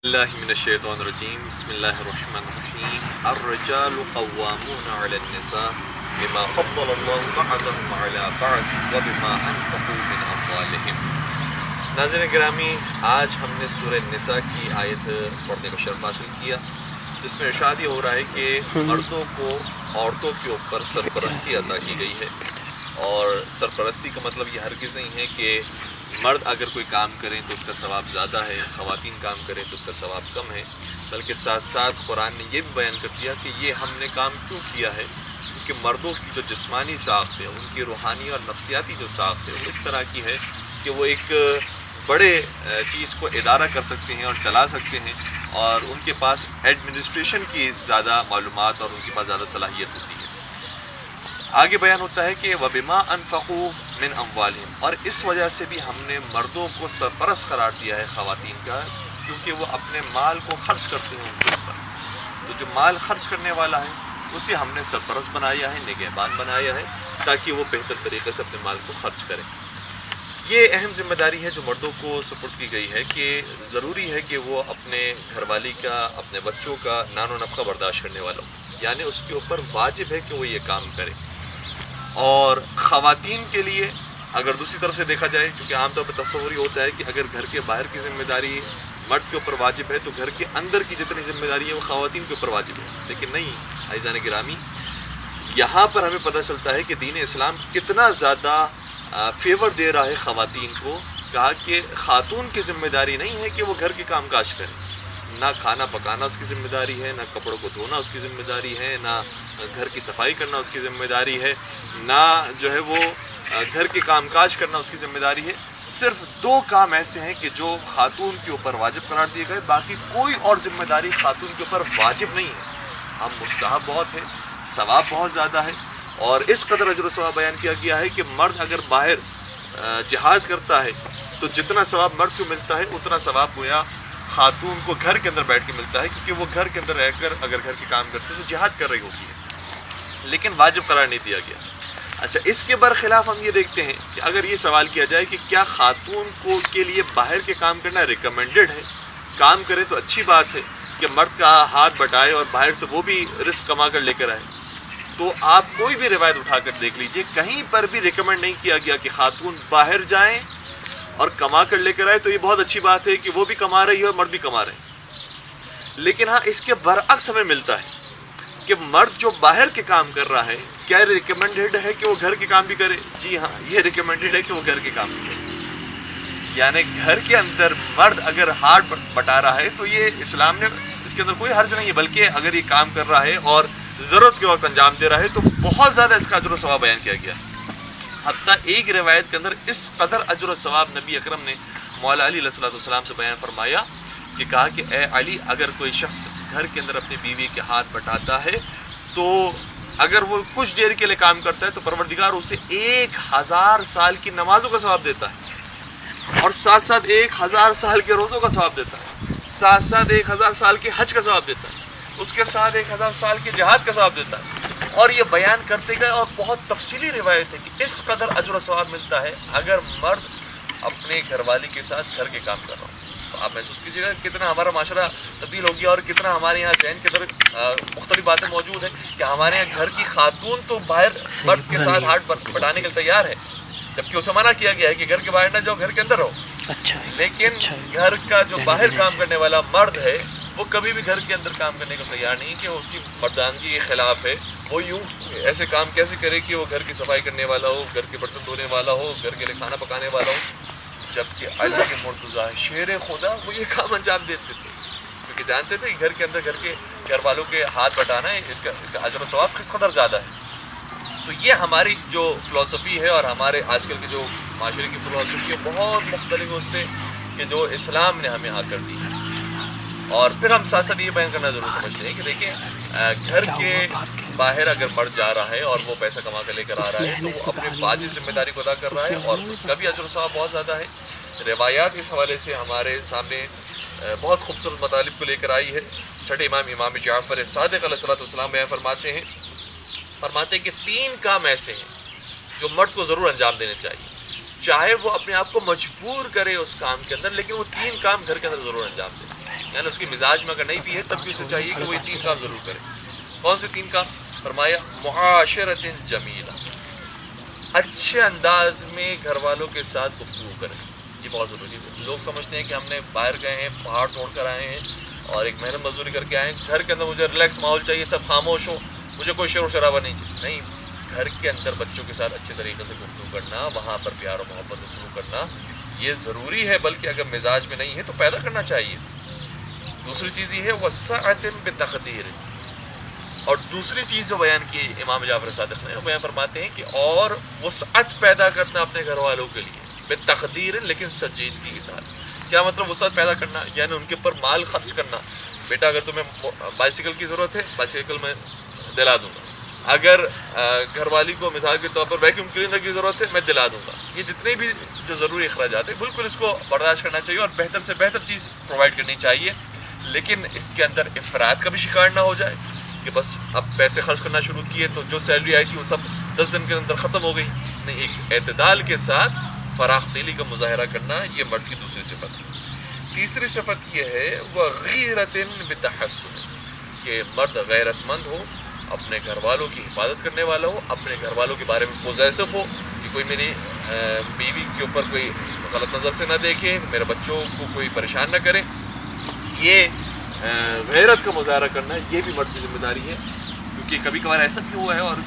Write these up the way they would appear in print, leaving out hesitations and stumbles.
اللہ من الشیطان الرجیم بسم اللہ الرحمن الرحیم الرجال قوامون علی النساء بما فضل اللہ بعضهم علی بعض وبما انفقوا من اموالهم۔ ناظرین گرامی، آج ہم نے سورہ النساء کی آیت پڑھنے کا شرف حاصل کیا، جس میں ارشاد یہ ہو رہا ہے کہ مردوں کو عورتوں کے اوپر سرپرستی عطا کی گئی ہے، اور سرپرستی کا مطلب یہ ہرگز نہیں ہے کہ مرد اگر کوئی کام کریں تو اس کا ثواب زیادہ ہے، خواتین کام کریں تو اس کا ثواب کم ہے، بلکہ ساتھ ساتھ قرآن نے یہ بھی بیان کر دیا کہ یہ ہم نے کام کیوں کیا ہے، کیونکہ مردوں کی جو جسمانی ساخت ہے، ان کی روحانی اور نفسیاتی جو ساخت ہے وہ اس طرح کی ہے کہ وہ ایک بڑے چیز کو ادارہ کر سکتے ہیں اور چلا سکتے ہیں، اور ان کے پاس ایڈمنسٹریشن کی زیادہ معلومات اور ان کے پاس زیادہ صلاحیت ہوتی ہے۔ آگے بیان ہوتا ہے کہ وَبِمَا أَنفَقُوا مِنْ أَمْوَالِهِمْ، اور اس وجہ سے بھی ہم نے مردوں کو سرپرست قرار دیا ہے خواتین کا، کیونکہ وہ اپنے مال کو خرچ کرتے ہیں ان کے اوپر۔ تو جو مال خرچ کرنے والا ہے اسے ہم نے سرپرست بنایا ہے، نگہبان بنایا ہے، تاکہ وہ بہتر طریقے سے اپنے مال کو خرچ کرے۔ یہ اہم ذمہ داری ہے جو مردوں کو سپرد کی گئی ہے کہ ضروری ہے کہ وہ اپنے گھر والی کا، اپنے بچوں کا نان و نفقہ برداشت کرنے والا ہو، یعنی اس کے اوپر واجب ہے کہ وہ یہ کام کرے۔ اور خواتین کے لیے اگر دوسری طرف سے دیکھا جائے، کیونکہ عام طور پر تصور یہ ہوتا ہے کہ اگر گھر کے باہر کی ذمہ داری مرد کے اوپر واجب ہے تو گھر کے اندر کی جتنی ذمہ داری ہے وہ خواتین کے اوپر واجب ہے، لیکن نہیں عزیزان گرامی، یہاں پر ہمیں پتہ چلتا ہے کہ دین اسلام کتنا زیادہ فیور دے رہا ہے خواتین کو۔ کہا کہ خاتون کی ذمہ داری نہیں ہے کہ وہ گھر کے کام کاج کرے، نہ کھانا پکانا اس کی ذمہ داری ہے، نہ کپڑوں کو دھونا اس کی ذمہ داری ہے، نہ گھر کی صفائی کرنا اس کی ذمہ داری ہے، نہ جو ہے وہ گھر کے کام کاج کرنا اس کی ذمہ داری ہے۔ صرف دو کام ایسے ہیں کہ جو خاتون کے اوپر واجب قرار دیے گئے، باقی کوئی اور ذمہ داری خاتون کے اوپر واجب نہیں ہے۔ ہم مستحب بہت ہے، ثواب بہت زیادہ ہے، اور اس قدر اجر و ثواب بیان کیا گیا ہے کہ مرد اگر باہر جہاد کرتا ہے تو جتنا ثواب مرد کو ملتا ہے اتنا ثواب گویا خاتون کو گھر کے اندر بیٹھ کے ملتا ہے، کیونکہ وہ گھر کے اندر رہ کر اگر گھر کے کام کرتے تو جہاد کر رہی ہوتی ہے، لیکن واجب قرار نہیں دیا گیا۔ اچھا، اس کے برخلاف ہم یہ دیکھتے ہیں کہ اگر یہ سوال کیا جائے کہ کیا خاتون کو کے لیے باہر کے کام کرنا ریکمینڈڈ ہے، کام کرے تو اچھی بات ہے کہ مرد کا ہاتھ بٹائے اور باہر سے وہ بھی رزق کما کر لے کر آئے، تو آپ کوئی بھی روایت اٹھا کر دیکھ لیجئے، کہیں پر بھی ریکمینڈ نہیں کیا گیا کہ خاتون باہر جائیں اور کما کر لے کر آئے۔ تو یہ بہت اچھی بات ہے کہ وہ بھی کما رہی ہے اور مرد بھی کما رہے ہیں، لیکن ہاں اس کے برعکس ہمیں ملتا ہے کہ مرد جو باہر کے کام کر رہا ہے، کیا ریکمینڈڈ ہے کہ وہ گھر کے کام بھی کرے؟ جی ہاں، یہ ریکمینڈڈ ہے کہ وہ گھر کے کام بھی کرے۔ یعنی گھر کے اندر مرد اگر ہاتھ بٹا رہا ہے تو یہ اسلام نے اس کے اندر کوئی حرج نہیں ہے، بلکہ اگر یہ کام کر رہا ہے اور ضرورت کے وقت انجام دے رہا ہے تو بہت زیادہ اس کا اجر و ثواب بیان کیا گیا ہے۔ حتیٰ ایک روایت کے اندر اس قدر اجر و ثواب نبی اکرم نے مولا علی علیہ السلام سے بیان فرمایا کہ کہا کہ اے علی، اگر کوئی شخص گھر کے اندر اپنی بیوی کے ہاتھ بٹاتا ہے تو اگر وہ کچھ دیر کے لیے کام کرتا ہے تو پروردگار اسے 1000 سال کی نمازوں کا ثواب دیتا ہے، اور ساتھ ساتھ 1000 سال کے روزوں کا ثواب دیتا ہے، ساتھ ساتھ 1000 سال کے حج کا ثواب دیتا ہے، اس کے ساتھ 1000 سال کے جہاد کا ثواب دیتا ہے۔ اور یہ بیان کرتے گئے، اور بہت تفصیلی روایت ہے کہ اس قدر اجر و ثواب ملتا ہے اگر مرد اپنے گھر والی کے ساتھ گھر کے کام کر رہا ہوں۔ تو آپ محسوس کیجیے گا کتنا ہمارا معاشرہ تبدیل ہو گیا، اور کتنا ہمارے یہاں ذہن کے اندر مختلف باتیں موجود ہیں کہ ہمارے یہاں گھر کی خاتون تو باہر مرد کے ساتھ ہاتھ بٹانے کے لیے تیار ہے، جبکہ اسے منع کیا گیا ہے کہ گھر کے باہر نہ جاؤ، گھر کے اندر رہو۔ لیکن گھر کا جو باہر کام کرنے والا مرد ہے وہ کبھی بھی گھر کے اندر کام کرنے کو تیار نہیں کہ اس کی مردانگی کے خلاف ہے، وہ یوں ایسے کام کیسے کرے کہ وہ گھر کی صفائی کرنے والا ہو، گھر کے برتن دھونے والا ہو، گھر کے لیے کھانا پکانے والا ہو، جبکہ اللہ کے مرتضیٰ شیر خدا وہ یہ کام انجام دیتے تھے، کیونکہ جانتے تھے کہ گھر کے اندر گھر والوں کے ہاتھ بٹانا ہے، اس کا اجر و ثواب کس قدر زیادہ ہے۔ تو یہ ہماری جو فلسفی ہے اور ہمارے آج کل کے جو معاشرے کی فلسفی ہے بہت مختلف ہے اس سے کہ جو اسلام نے ہمیں کر دی ہے۔ اور پھر ہم ساتھ ساتھ یہ بیان کرنا ضرور سمجھتے ہیں کہ دیکھیں، گھر کے باہر اگر مرد جا رہا ہے اور وہ پیسہ کما کر لے کر آ رہا ہے تو وہ اپنے واجب ذمہ داری کو ادا کر رہا ہے، اور اس کا بھی اجر و ثواب بہت زیادہ ہے۔ روایات اس حوالے سے ہمارے سامنے بہت خوبصورت مطالب کو لے کر آئی ہے۔ چھٹے امام جعفر صادق علیہ السلام بیان فرماتے ہیں کہ 3 کام ایسے ہیں جو مرد کو ضرور انجام دینے چاہیے، چاہے وہ اپنے آپ کو مجبور کرے اس کام کے اندر، لیکن وہ 3 کام گھر کے اندر ضرور انجام دے۔ یعنی اس کے مزاج میں اگر نہیں بھی ہے تب بھی اسے چاہیے کہ وہ یہ 3 کام ضرور کرے. کون سے 3 کام؟ فرمایا معاشرت جمیلہ، اچھے انداز میں گھر والوں کے ساتھ گفتگو کریں. یہ بہت ضروری ہے. لوگ سمجھتے ہیں کہ ہم نے باہر گئے ہیں، پہاڑ توڑ کر آئے ہیں اور ایک محنت مزدوری کر کے آئے ہیں، گھر کے اندر مجھے ریلیکس ماحول چاہیے، سب خاموش ہو، مجھے کوئی شور و شرابہ نہیں چاہیے. نہیں، گھر کے اندر بچوں کے ساتھ اچھے طریقے سے گفتگو کرنا، وہاں پر پیار و محبت سے سلوک کرنا یہ ضروری ہے، بلکہ اگر مزاج میں نہیں ہے تو پیدا کرنا چاہیے. دوسری چیز یہ ہے وسعت بتقدیر، اور دوسری چیز جو بیان کی امام جعفر صادق نے، وہ بیان فرماتے ہیں کہ اور وسعت پیدا کرنا اپنے گھر والوں کے لیے بتقدیر، لیکن سنجیدگی کے ساتھ. کیا مطلب وسعت پیدا کرنا؟ یعنی ان کے اوپر مال خرچ کرنا. بیٹا اگر تمہیں بائسیکل کی ضرورت ہے، بائسیکل میں دلا دوں گا. اگر گھر والی کو مثال کے طور پر ویکیوم کلینر کی ضرورت ہے، میں دلا دوں گا. یہ جتنے بھی جو ضروری اخراجات ہیں بالکل اس کو برداشت کرنا چاہیے اور بہتر سے بہتر چیز پرووائڈ کرنی چاہیے. لیکن اس کے اندر افراد کا بھی شکار نہ ہو جائے کہ بس اب پیسے خرچ کرنا شروع کیے تو جو سیلری آئی تھی وہ سب 10 دن کے اندر ختم ہو گئی. نہیں، ایک اعتدال کے ساتھ فراخ دلی کا مظاہرہ کرنا یہ مرد کی دوسری صفت ہے. تیسری صفت یہ ہے وہ غیرت بتحسن، کہ مرد غیرت مند ہو، اپنے گھر والوں کی حفاظت کرنے والا ہو، اپنے گھر والوں کے بارے میں پوزیسو ہو کہ کوئی میری بیوی کے اوپر کوئی غلط نظر سے نہ دیکھے، میرے بچوں کو کوئی پریشان نہ کرے. یہ غیرت کا مظاہرہ کرنا یہ بھی مرد کی ذمہ داری ہے. کیونکہ کبھی کبھار ایسا بھی ہوا ہے اور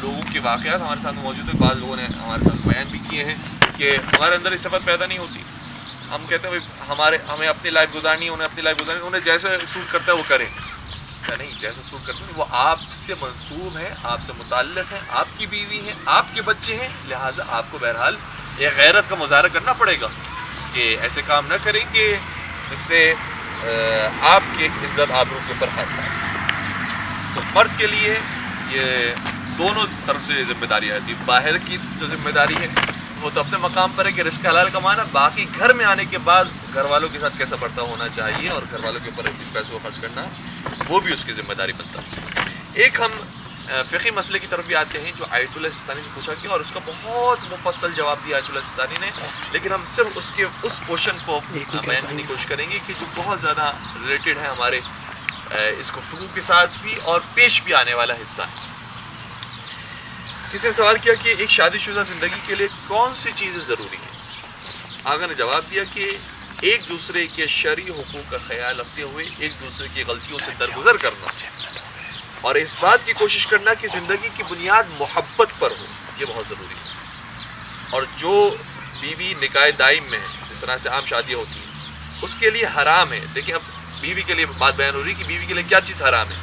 لوگوں کے واقعات ہمارے ساتھ موجود ہیں، بعض لوگوں نے ہمارے ساتھ بیان بھی کیے ہیں کہ ہمارے اندر یہ صفت پیدا نہیں ہوتی. ہم کہتے ہیں ہمیں اپنی لائف گزارنی ہے، انہیں اپنی لائف گزارنی، انہیں جیسا سوٹ کرتا ہے وہ کریں. نہیں، جیسا سوٹ کرتا ہے وہ آپ سے منسوب ہے، آپ سے متعلق ہے، آپ کی بیوی ہے، آپ کے بچے ہیں، لہٰذا آپ کو بہرحال ایک غیرت کا مظاہرہ کرنا پڑے گا کہ ایسے کام نہ کریں کہ جس سے آپ کی عزت آبرو کے اوپر ہاتھ آئے. تو مرد کے لیے یہ دونوں طرف سے ذمہ داری آتی ہے. باہر کی جو ذمہ داری ہے وہ تو اپنے مقام پر ہے کہ رزق حلال کمانا، باقی گھر میں آنے کے بعد گھر والوں کے ساتھ کیسا برتاؤ ہونا چاہیے اور گھر والوں کے اوپر پیسوں کو خرچ کرنا وہ بھی اس کی ذمہ داری بنتا ہے. ایک ہم فقہی مسئلے کی طرف بھی آتے ہیں جو آیت اللہ سستانی سے پوچھا گیا اور اس کا بہت مفصل جواب دیا آیت اللہ سستانی نے، لیکن ہم صرف اس پورشن کو بیان کرنے کی کوشش کریں گے کہ جو بہت زیادہ ریلیٹڈ ہے ہمارے اس گفتگو کے ساتھ بھی اور پیش بھی آنے والا حصہ ہے. کسی نے سوال کیا کہ ایک شادی شدہ زندگی کے لیے کون سی چیزیں ضروری ہیں؟ آغا نے جواب دیا کہ ایک دوسرے کے شرعی حقوق کا خیال رکھتے ہوئے ایک دوسرے کی غلطیوں سے درگزر کرنا اور اس بات کی کوشش کرنا کہ زندگی کی بنیاد محبت پر ہو، یہ بہت ضروری ہے. اور جو بیوی نکاح دائم میں ہے، جس طرح سے عام شادیاں ہوتی ہیں، اس کے لیے حرام ہے. دیکھیں اب بیوی کے لیے بات بیان ہو رہی ہے کہ بیوی کے لیے کیا چیز حرام ہے.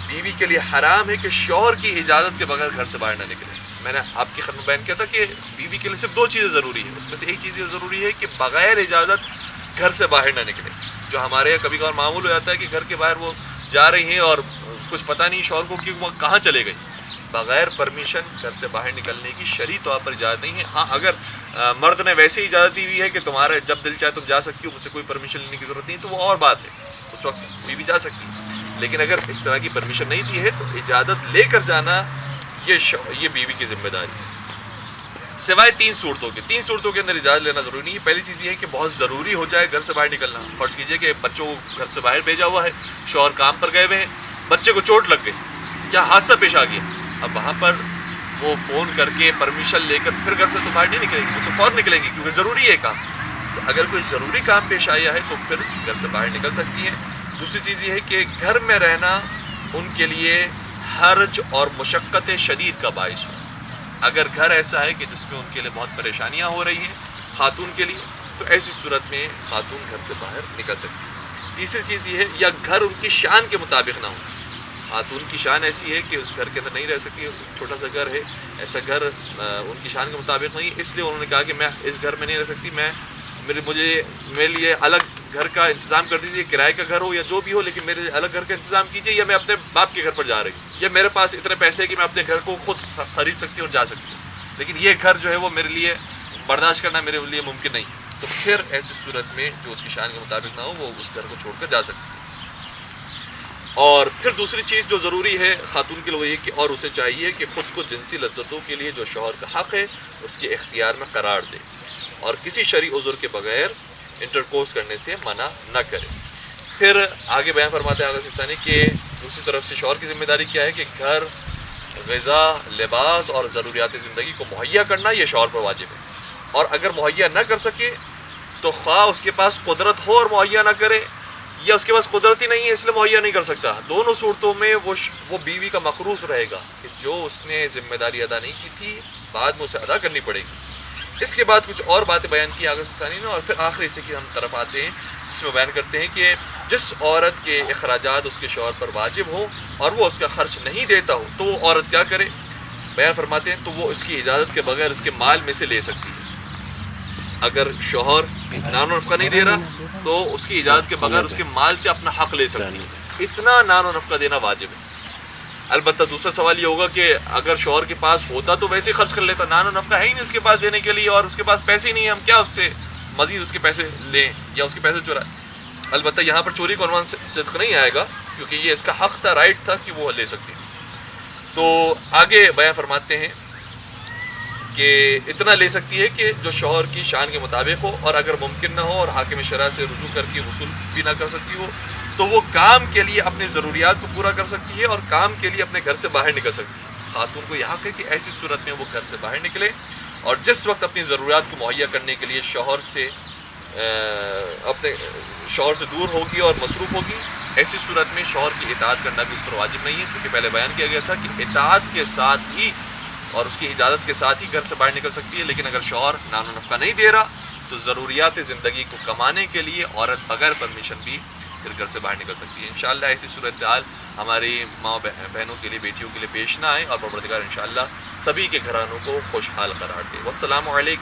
بیوی کے لیے حرام ہے کہ شوہر کی اجازت کے بغیر گھر سے باہر نہ نکلے. میں نے آپ کی خدمت بیان کیا تھا کہ بیوی کے لیے صرف 2 چیزیں ضروری ہیں، اس میں سے ایک چیز یہ ضروری ہے کہ بغیر اجازت گھر سے باہر نہ نکلے. جو ہمارے یہاں کبھی کبھار معمول ہو جاتا ہے کہ گھر کے باہر وہ جا رہی ہیں اور کچھ پتہ نہیں شوہر کو کہ وہ کہاں چلے گئی. بغیر پرمیشن گھر سے باہر نکلنے کی شرعی طور پر اجازت نہیں ہے. ہاں، اگر مرد نے ویسے ہی اجازت دی ہوئی ہے کہ تمہارا جب دل چاہے تم جا سکتی ہو، مجھ سے کوئی پرمیشن لینے کی ضرورت نہیں، تو وہ اور بات ہے، اس وقت بیوی جا سکتی ہے. لیکن اگر اس طرح کی پرمیشن نہیں دی ہے تو اجازت لے کر جانا یہ بیوی کی ذمہ داری ہے. سوائے 3 صورتوں کے 3 صورتوں کے اندر اجازت لینا ضروری نہیں ہے. پہلی چیز یہ ہے کہ بہت ضروری ہو جائے گھر سے باہر نکلنا. فرض کیجئے کہ بچوں کو گھر سے باہر بھیجا ہوا ہے، شوہر کام پر گئے ہوئے ہیں، بچے کو چوٹ لگ گئی یا حادثہ پیش آ گیا. اب وہاں پر وہ فون کر کے پرمیشن لے کر پھر گھر سے تو باہر نہیں نکلیں گے، وہ تو فوراً نکلیں گے کیونکہ ضروری ہے کام. تو اگر کوئی ضروری کام پیش آیا ہے تو پھر گھر سے باہر نکل سکتی ہے. دوسری چیز یہ ہے کہ گھر میں رہنا ان کے لیے حرج اور مشقت شدید کا باعث ہو. اگر گھر ایسا ہے کہ جس میں ان کے لیے بہت پریشانیاں ہو رہی ہیں خاتون کے لیے، تو ایسی صورت میں خاتون گھر سے باہر نکل سکتی ہے. تیسری چیز یہ ہے یا گھر ان کی شان کے مطابق نہ ہو. خاتون کی شان ایسی ہے کہ اس گھر کے اندر نہیں رہ سکتی، چھوٹا سا گھر ہے، ایسا گھر ان کی شان کے مطابق نہیں، اس لیے انہوں نے کہا کہ میں اس گھر میں نہیں رہ سکتی، میرے لیے الگ گھر کا انتظام کر دیجیے، کرائے کا گھر ہو یا جو بھی ہو، لیکن میرے الگ گھر کا انتظام کیجیے، یا میں اپنے باپ کے گھر پر جا رہی ہوں، یا میرے پاس اتنے پیسے ہیں کہ میں اپنے گھر کو خود خرید سکتی ہوں اور جا سکتی ہوں، لیکن یہ گھر جو ہے وہ میرے لیے برداشت کرنا میرے لیے ممکن نہیں. تو پھر ایسی صورت میں جو اس کی شان کے مطابق نہ ہو وہ اس گھر کو چھوڑ کر جا سکتی ہے. اور پھر دوسری چیز جو ضروری ہے خاتون کے لیے یہ کہ اور اسے چاہیے کہ خود کو جنسی لذتوں کے لیے جو شوہر کا حق ہے اس کے اختیار میں قرار دے اور کسی شرعی عذر کے بغیر انٹرکورس کرنے سے منع نہ کرے. پھر آگے بیان فرماتے ہیں آغا سستانی کہ دوسری طرف سے شوہر کی ذمہ داری کیا ہے کہ گھر، غذا، لباس اور ضروریات زندگی کو مہیا کرنا یہ شوہر پر واجب ہے، اور اگر مہیا نہ کر سکے تو خواہ اس کے پاس قدرت ہو اور مہیا نہ کرے، یا اس کے پاس قدرت ہی نہیں ہے اس لیے مہیا نہیں کر سکتا، دونوں صورتوں میں وہ بیوی کا مقروض رہے گا کہ جو اس نے ذمہ داری ادا نہیں کی تھی بعد میں اسے ادا کرنی پڑے گی۔ اس کے بعد کچھ اور باتیں بیان کی آغا سستانی نے، اور پھر آخری حصے کی ہم طرف آتے ہیں جس میں بیان کرتے ہیں کہ جس عورت کے اخراجات اس کے شوہر پر واجب ہو اور وہ اس کا خرچ نہیں دیتا ہو تو وہ عورت کیا کرے۔ بیان فرماتے ہیں تو وہ اس کی اجازت کے بغیر اس کے مال میں سے لے سکتی ہے۔ اگر شوہر نان و نفقہ نہیں دے رہا تو اس کی اجازت کے بغیر اس کے مال سے اپنا حق لے سکتی ہے، اتنا نان و نفقہ دینا واجب ہے۔ البتہ دوسرا سوال یہ ہوگا کہ اگر شوہر کے پاس ہوتا تو ویسے ہی خرچ کر لیتا، نان و نفقہ ہے ہی نہیں اس کے پاس دینے کے لیے اور اس کے پاس پیسے ہی نہیں ہیں، ہم کیا اس سے مزید اس کے پیسے لیں یا اس کے پیسے چرائیں۔ البتہ یہاں پر چوری کا عنوان صدق نہیں آئے گا کیونکہ یہ اس کا حق تھا، رائٹ تھا کہ وہ لے سکتی۔ تو آگے بیان فرماتے ہیں کہ اتنا لے سکتی ہے کہ جو شوہر کی شان کے مطابق ہو، اور اگر ممکن نہ ہو اور حاکم شرع سے رجوع کر کے وصول بھی نہ کر سکتی ہو تو وہ کام کے لیے اپنی ضروریات کو پورا کر سکتی ہے اور کام کے لیے اپنے گھر سے باہر نکل سکتی ہے۔ خاتون کو یہ حق ہے کہ ایسی صورت میں وہ گھر سے باہر نکلے، اور جس وقت اپنی ضروریات کو مہیا کرنے کے لیے اپنے شوہر سے دور ہوگی اور مصروف ہوگی، ایسی صورت میں شوہر کی اطاعت کرنا بھی اس پر واجب نہیں ہے، چونکہ پہلے بیان کیا گیا تھا کہ اطاعت کے ساتھ ہی اور اس کی اجازت کے ساتھ ہی گھر سے باہر نکل سکتی ہے، لیکن اگر شوہر نان و نفقہ نہیں دے رہا تو ضروریات زندگی کو کمانے کے لیے عورت بغیر پرمیشن بھی پھر گھر سے باہر نکل سکتی ہے۔ انشاءاللہ ایسی صورتحال ہماری ماں بہنوں کے لیے، بیٹیوں کے لیے پیش نہ آئے، اور پروردگار انشاءاللہ سبھی کے گھرانوں کو خوشحال قرار دے۔ والسلام علیکم۔